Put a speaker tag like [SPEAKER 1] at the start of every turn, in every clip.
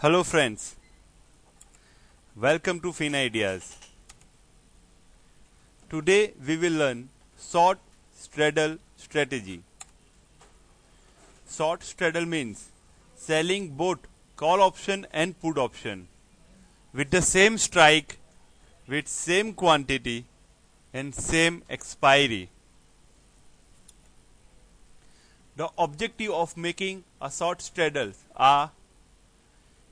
[SPEAKER 1] Hello friends, welcome to Fin Ideas. Today we will learn short straddle strategy. Short straddle means selling both call option and put option with the same strike, with same quantity and same expiry. The objective of making a short straddle are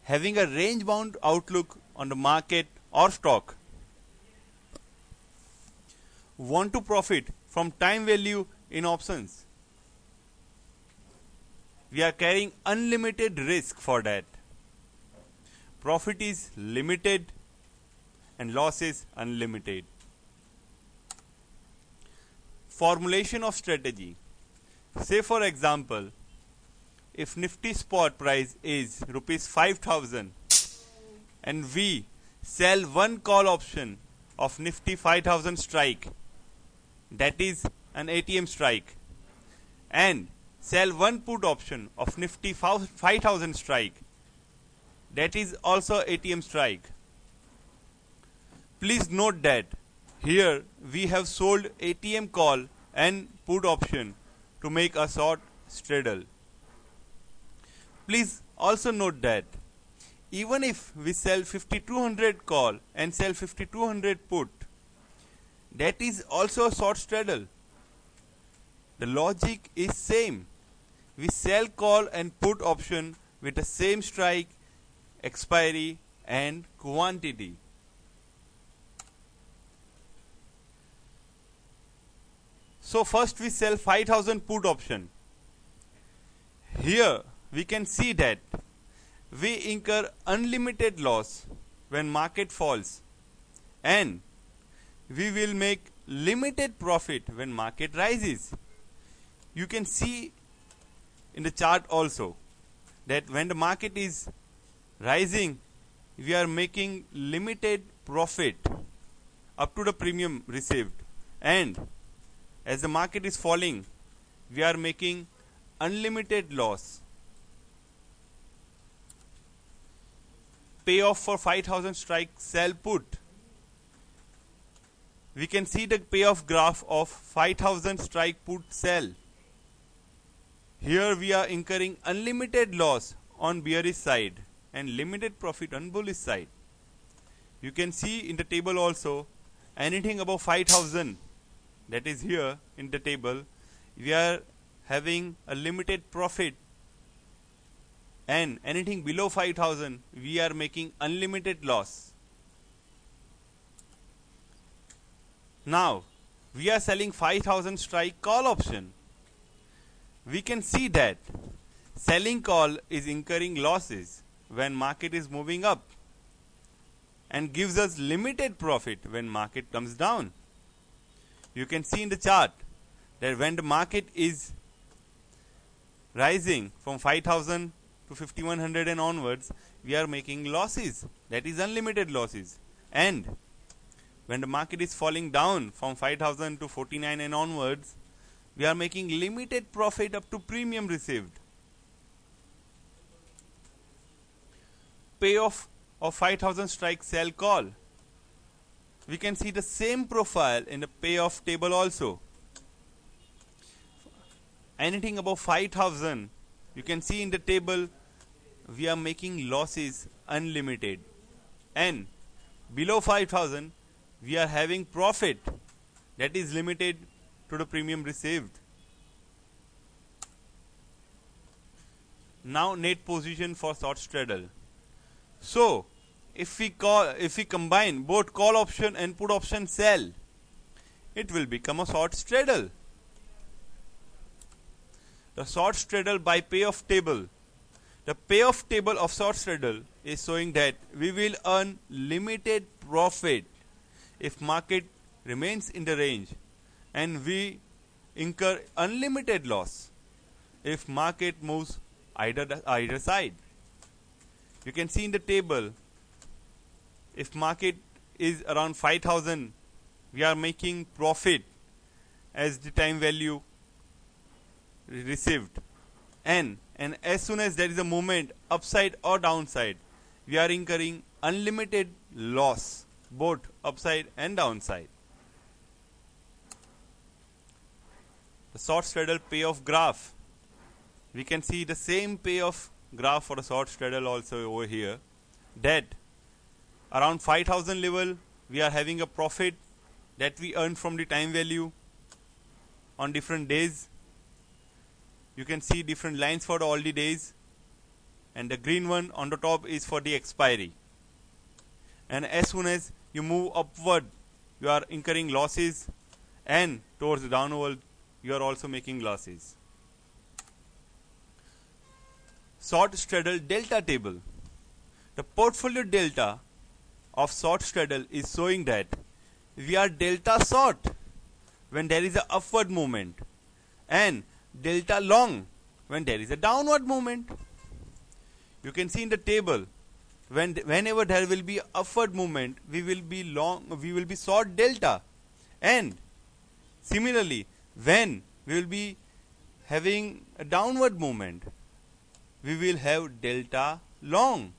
[SPEAKER 1] having a range bound outlook on the market or stock, want to profit from time value in options. We are carrying unlimited risk for that. Profit is limited and loss is unlimited. Formulation of strategy. Say for example, if Nifty spot price is rupees 5,000 and we sell one call option of Nifty 5,000 strike, that is an ATM strike, and sell one put option of Nifty 5,000 strike, that is also ATM strike. Please note that here we have sold ATM call and put option to make a short straddle. Please also note that even if we sell 5200 call and sell 5200 put, that is also a short straddle. The logic is same. We sell call and put option with the same strike, expiry and quantity. So first we sell 5000 put option. Here we can see that we incur unlimited loss when market falls and we will make limited profit when market rises. You can see in the chart also that when the market is rising, we are making limited profit up to the premium received, and as the market is falling, we are making unlimited loss. Payoff for 5000 strike sell put. We can see the payoff graph of 5000 strike put sell. Here we are incurring unlimited loss on bearish side and limited profit on bullish side. You can see in the table also anything above 5000, that is here in the table, we are having a limited profit, and anything below 5000 we are making unlimited loss. Now we are selling 5000 strike call option. We can see that selling call is incurring losses when market is moving up and gives us limited profit when market comes down. You can see in the chart that when the market is rising from 5000 to 5100 and onwards, we are making losses, that is unlimited losses, and when the market is falling down from 5000 to 49 and onwards, we are making limited profit up to premium received. Payoff of 5000 strike sell call. We can see the same profile in the payoff table also. Anything above 5000, you can see in the table we are making losses unlimited, and below 5000 we are having profit, that is limited to the premium received. Now net position for short straddle. So if we combine both call option and put option sell, it will become a short straddle. The short straddle by payoff table. The payoff table of short straddle is showing that we will earn limited profit if market remains in the range, and we incur unlimited loss if market moves either side. You can see in the table, if market is around 5000, we are making profit as the time value received, and as soon as there is a movement upside or downside, we are incurring unlimited loss both upside and downside. The short straddle payoff graph. We can see the same payoff graph for the short straddle also over here, that around 5000 level we are having a profit that we earn from the time value on different days. You can see different lines for all the days, and the green one on the top is for the expiry. And as soon as you move upward, you are incurring losses, and towards the downward you are also making losses. Short straddle delta table. The portfolio delta of short straddle is showing that we are delta short when there is a upward movement and delta long when there is a downward movement. You can see in the table, whenever there will be upward movement, we will be short delta, and similarly when we will be having a downward movement, we will have delta long.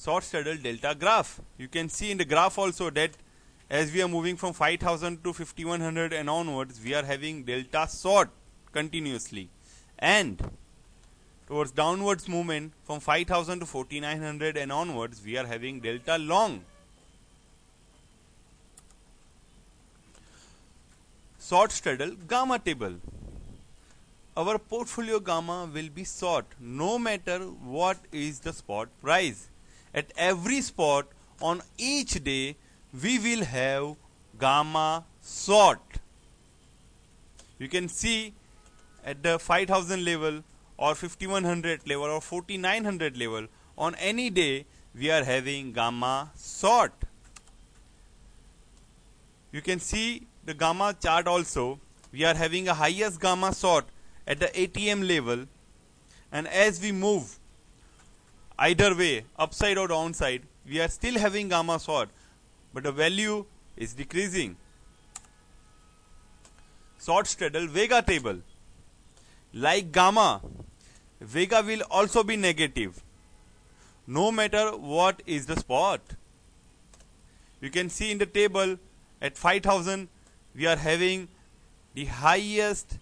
[SPEAKER 1] Short straddle delta graph. You can see in the graph also that as we are moving from 5000 to 5100 and onwards, we are having delta short continuously, and towards downwards movement from 5000 to 4900 and onwards, we are having delta long. Short straddle gamma table. Our portfolio gamma will be short no matter what is the spot price. At every spot on each day, we will have gamma short. You can see at the 5000 level or 5100 level or 4900 level, on any day we are having gamma short. You can see the gamma chart also. We are having a highest gamma short at the ATM level, and as we move either way, upside or downside, we are still having gamma short, but the value is decreasing. Short straddle Vega table. Like gamma, Vega will also be negative no matter what is the spot. You can see in the table at 5000 we are having the highest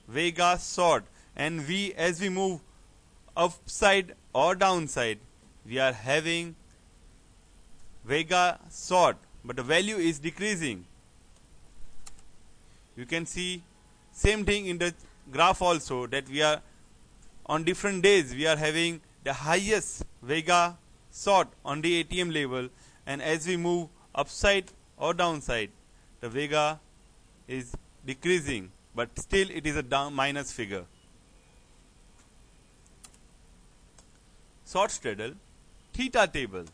[SPEAKER 1] Vega short, and as we move upside or downside, we are having Vega short, but the value is decreasing. You can see same thing in the graph also, that we are on different days we are having the highest Vega short on the ATM level, and as we move upside or downside, the Vega is decreasing, but still it is a minus figure. Short straddle theta table,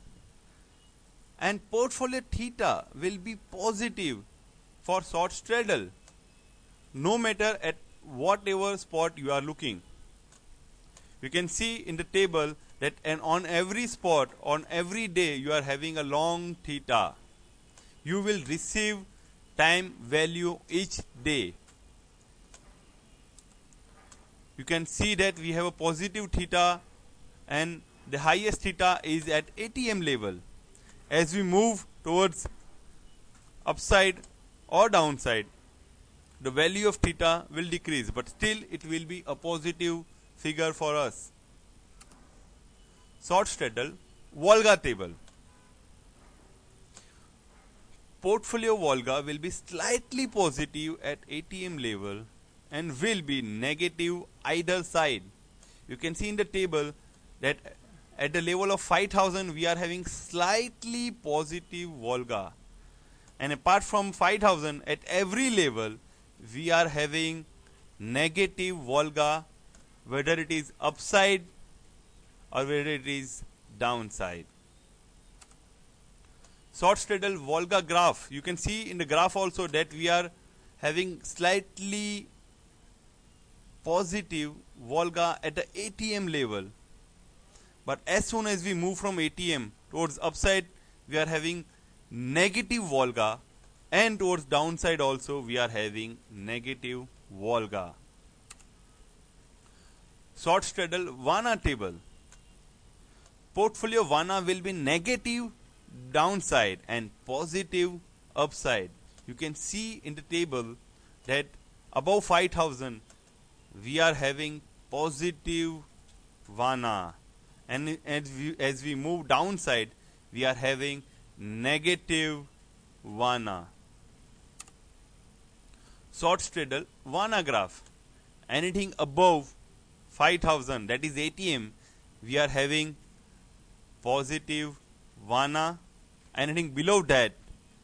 [SPEAKER 1] and portfolio theta will be positive for short straddle no matter at whatever spot you are looking. You can see in the table that on every spot, on every day, you are having a long theta. You will receive time value each day. You can see that we have a positive theta, and the highest theta is at ATM level. As we move towards upside or downside, the value of theta will decrease, but still it will be a positive figure for us. Short straddle Volga table. Portfolio Volga will be slightly positive at ATM level and will be negative either side. You can see in the table that at the level of 5000 we are having slightly positive Volga, and apart from 5000 at every level we are having negative Volga, whether it is upside or whether it is downside. Short straddle Volga graph. You can see in the graph also that we are having slightly positive Volga at the ATM level, but as soon as we move from ATM towards upside, we are having negative Volga, and towards downside also we are having negative Volga. short straddle VANA table. Portfolio VANA will be negative downside and positive upside. You can see in the table that above 5,000 we are having positive VANA, and as we move downside we are having negative VANA. Short straddle VANA graph. Anything above 5,000, that is ATM, we are having positive VANA. Anything below that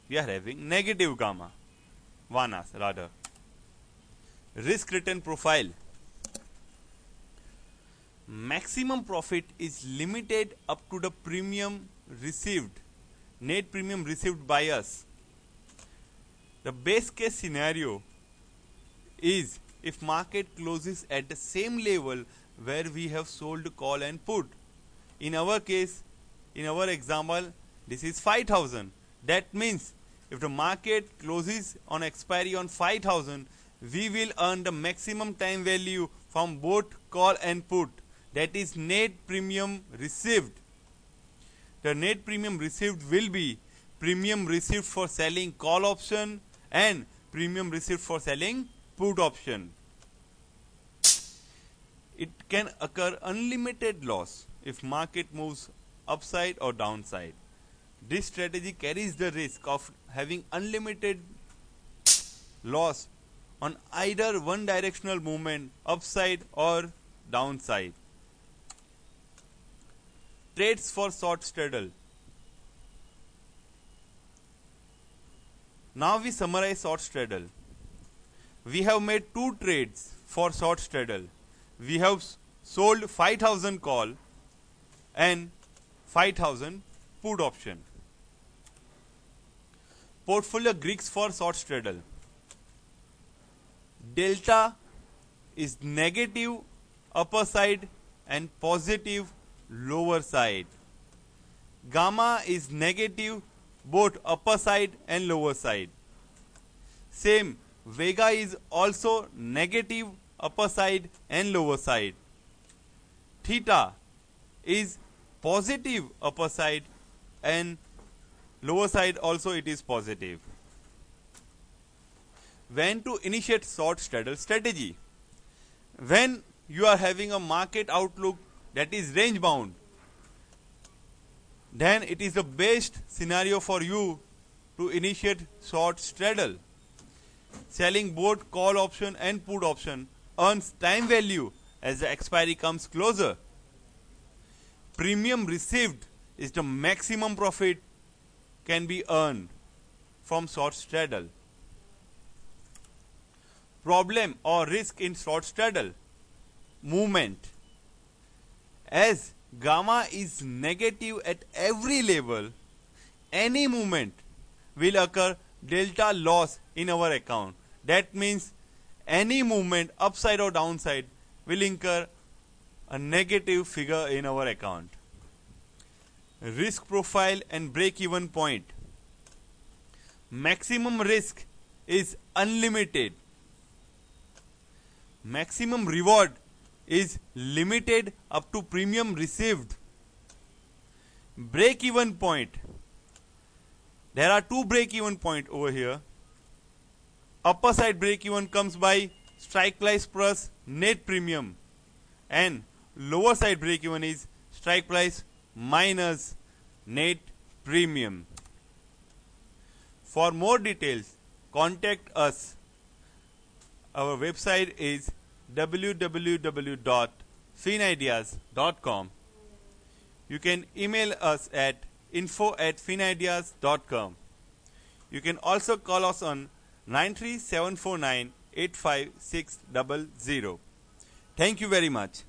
[SPEAKER 1] we are having negative gamma VANAs rather. Risk return profile. Maximum profit is limited up to the premium received, net premium received by us. The base case scenario is if market closes at the same level where we have sold call and put. In our case, in our example, this is 5,000. That means if the market closes on expiry on 5,000, we will earn the maximum time value from both call and put. That is net premium received. The net premium received will be premium received for selling call option and premium received for selling put option. It can occur unlimited loss if market moves upside or downside. This strategy carries the risk of having unlimited loss on either one directional movement upside or downside. Trades for short straddle. Now we summarize short straddle. We have made two trades for short straddle. We have sold 5,000 call and 5,000 put option. Portfolio Greeks for short straddle. Delta is negative upper side and positive lower side. Gamma is negative both upper side and lower side. Same, Vega is also negative upper side and lower side. Theta is positive upper side and lower side also it is positive. When to initiate short straddle strategy? When you are having a market outlook that is range bound, then it is the best scenario for you to initiate short straddle. Selling both call option and put option earns time value as the expiry comes closer. Premium received is the maximum profit can be earned from short straddle. Problem or risk in short straddle. Movement. As gamma is negative at every level, any movement will occur delta loss in our account. That means any movement upside or downside will incur a negative figure in our account. Risk profile and break-even point. Maximum risk is unlimited. Maximum reward is limited up to premium received. Break-even point. There are two break-even points over here. Upper side break-even comes by strike price plus net premium, and lower side break-even is strike price minus net premium. For more details, contact us. Our website is www.finideas.com. You can email us at info@finideas.com. You can also call us on 93749 85600. Thank you very much.